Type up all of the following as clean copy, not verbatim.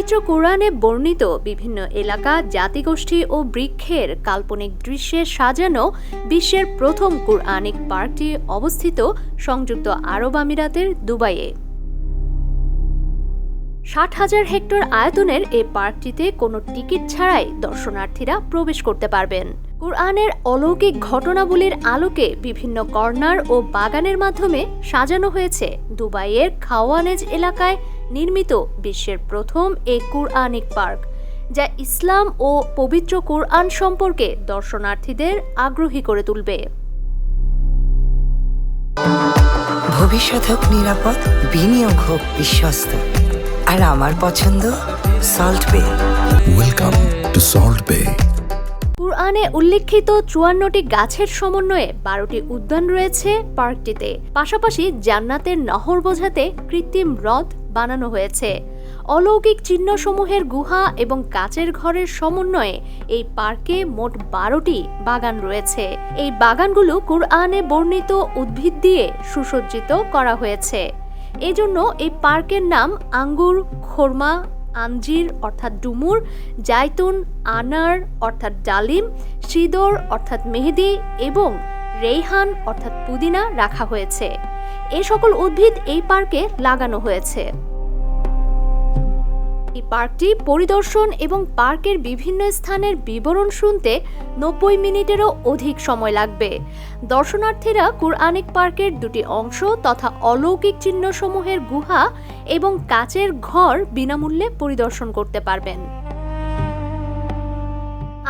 পবিত্র কোরআনে বর্ণিত বিভিন্ন এলাকা, জাতিগোষ্ঠী ও বৃক্ষের কাল্পনিক দৃশ্যে সাজানো বিশ্বের প্রথম কুরআনিক পার্কটি অবস্থিত সংযুক্ত আরব আমিরাতের দুবাইয়ে। 60,000 হেক্টর আয়তনের এই পার্কটিতে কোনো টিকিট ছাড়াই দর্শনার্থীরা প্রবেশ করতে পারবেন। কুরআনের অলৌকিক ঘটনাবলীর আলোকে বিভিন্ন কর্নার ও বাগানের মাধ্যমে সাজানো হয়েছে দুবাইয়ের খাওয়ানেজ এলাকায় নির্মিত বিশ্বের প্রথম এই কুরআনিক পার্ক, যা ইসলাম ও পবিত্র কুরআন সম্পর্কে দর্শনার্থীদের আগ্রহী করে তুলবে। ভবিষ্যৎ হোক নিরাপদ, বিনিয়োগ হোক বিশ্বস্ত, আর আমার পছন্দ সল্ট বে। ওয়েলকাম টু সল্ট বে। কুরআনে উল্লেখিত 54টি গাছের সমন্বয়ে 12টি উদ্যান রয়েছে পার্কটিতে। পাশাপাশি জান্নাতের নহর বোঝাতে কৃত্রিম হ্রদ বানানো হয়েছে। অলৌকিক চিহ্নসমূহের গুহা এবং কাচের ঘরের সমন্বয়ে এই পার্কে মোট 12টি বাগান রয়েছে। এই বাগানগুলো কুরআনে বর্ণিত উদ্ভিদ দিয়ে সুসজ্জিত করা হয়েছে। এজন্য এই পার্কের নাম আঙ্গুর, খোরমা, আঞ্জির অর্থাৎ ডুমুর, জাইতুন, আনার অর্থাৎ ডালিম, সিদর অর্থাৎ মেহেদি এবং রেইহান অর্থাৎ পুদিনা রাখা হয়েছে। এই সকল উদ্ভিদ এই পার্কে লাগানো হয়েছে। এই পার্কটি পরিদর্শন এবং পার্কের বিভিন্ন স্থানের বিবরণ শুনতে 90 মিনিটেরও অধিক সময় লাগবে। দর্শনার্থীরা কুরআনিক পার্কের 2টি অংশ তথা অলৌকিক চিহ্নসমূহের গুহা এবং কাচের ঘর বিনামূল্যে পরিদর্শন করতে পারবেন।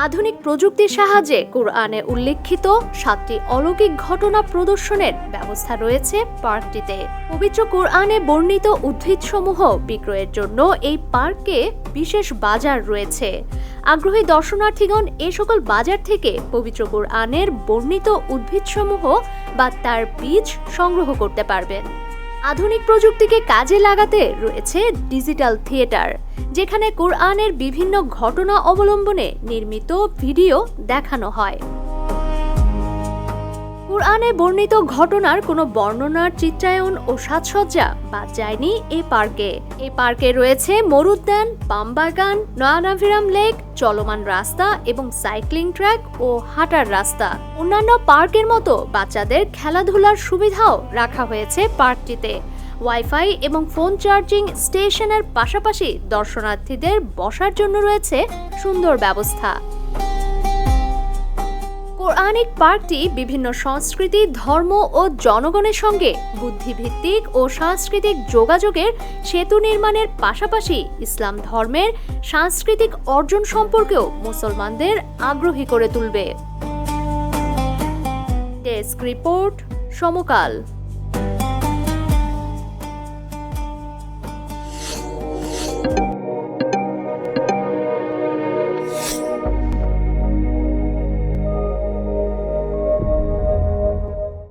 আধুনিক প্রযুক্তির সাহায্যে কুরআনে উল্লেখিত 7টি অলৌকিক ঘটনা প্রদর্শনের ব্যবস্থা রয়েছে পার্কটিতে। পবিত্র কুরআনে বর্ণিত উদ্ভিদসমূহ বিক্রয়ের জন্য এই পার্কে বিশেষ বাজার রয়েছে। আগ্রহী দর্শনার্থীগণ এ সকল বাজার থেকে পবিত্র কুরআনের বর্ণিত উদ্ভিদসমূহ বা তার বীজ সংগ্রহ করতে পারবেন। আধুনিক প্রযুক্তিকে কাজে লাগাতে রয়েছে ডিজিটাল থিয়েটার, যেখানে কুরআনের বিভিন্ন ঘটনা অবলম্বনে নির্মিত ভিডিও দেখানো হয়। কুরআনে বর্ণিত ঘটনার কোনো বর্ণনার চিত্রায়ন ও সাজসজ্জা বাদ যায়নি এই পার্কে। এই পার্কে রয়েছে মরুদ্যান, পাম বাগান, নয়ানাভিরাম লেক, চলমান রাস্তা এবং সাইক্লিং ট্র্যাক ও হাঁটার রাস্তা। অন্যান্য পার্কের মতো বাচ্চাদের খেলাধুলার সুবিধাও রাখা হয়েছে পার্কটিতে। ওয়াইফাই এবং ফোন চার্জিং স্টেশনের পাশাপাশি দর্শনার্থীদের বসার জন্য রয়েছে সুন্দর ব্যবস্থা। কুরআনিক পার্কটি বিভিন্ন সংস্কৃতি, ধর্ম ও জনগণের সঙ্গে বুদ্ধিভিত্তিক ও সাংস্কৃতিক যোগাযোগের সেতু নির্মাণের পাশাপাশি ইসলাম ধর্মের সাংস্কৃতিক অর্জন সম্পর্কেও মুসলমানদের আগ্রহী করে তুলবে। ডেস্ক রিপোর্ট, সমকাল।